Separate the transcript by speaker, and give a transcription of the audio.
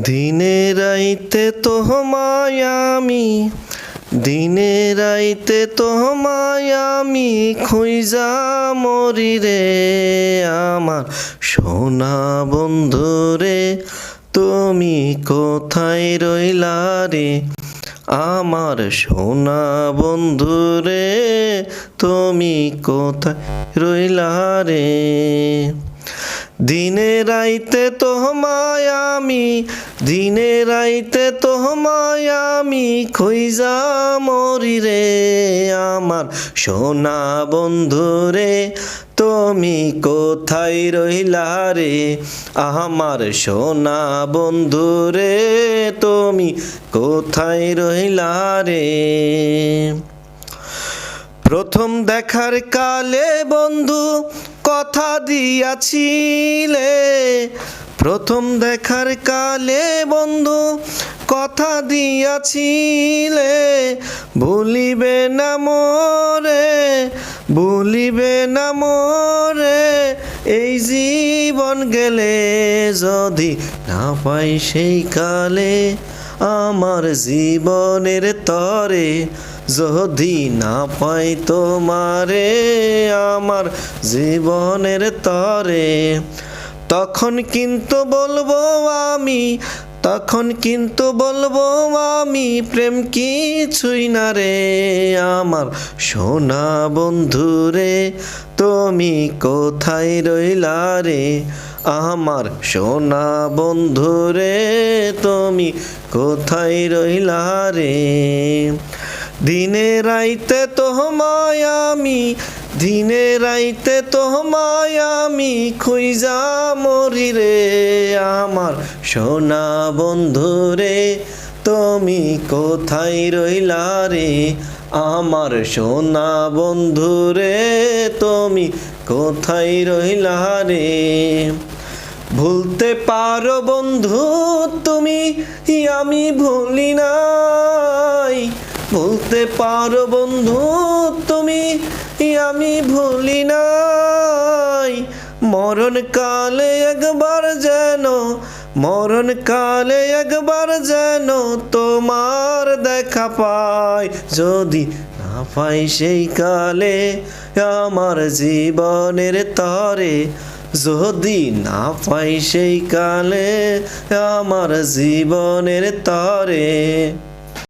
Speaker 1: দিনে রাইতে তোমায় আমি দিনে রাইতে তোমায় আমি খুঁজা মরি রে আমার সোনা বন্ধু রে তুমি কোথায় রইলা রে আমার সোনা বন্ধু রে তুমি কোথায় রইলা রে দিনে রাইতে তোমায় আমি দিনে রাইতে তোমায় আমি খুঁজা মরি রে আমার সোনা বন্ধু রে তুমি কোথায় রইলা রে আমার সোনা বন্ধু রে তুমি কোথায় রইলা রে প্রথম দেখার কালে বন্ধু কথা দিয়াছিলে প্রথম দেখার কালে বন্ধু কথা দিয়াছিলে ভুলিবে না মোরে ভুলিবে না মোরে এই জীবন গেলে যদি না পাই সেই কালে আমার জীবনের তরে যদি না পাই তোমারে আমার জীবনের তরে তখন কিন্তু বলবো আমি তখন কিন্তু বলবো আমি প্রেম কিছুই না রে আমার সোনা বন্ধু রে তুমি কোথায় রইলা রে আমার সোনা বন্ধু রে তুমি কোথায় রইলা রে দিনে রাইতে তোমায় আমি দিনে রাইতে তোমায় আমি খুঁজা মরি রে আমার সোনা বন্ধু রে তুমি কোথায় রইলা রে আমার সোনা বন্ধু রে তুমি কোথায় রইলা রে ভুলতে পারো বন্ধু তুমি আমি ভুলি নাই ভুলতে পারো বন্ধু তুমি আমি ভুলি নাই মরণকালে একবার যেন মরণকালে একবার যেন তোমার দেখা পাই যদি না পাই সেই কালে আমার জীবনের তরে যদি না পাই সেই কালে আমার জীবনের তরে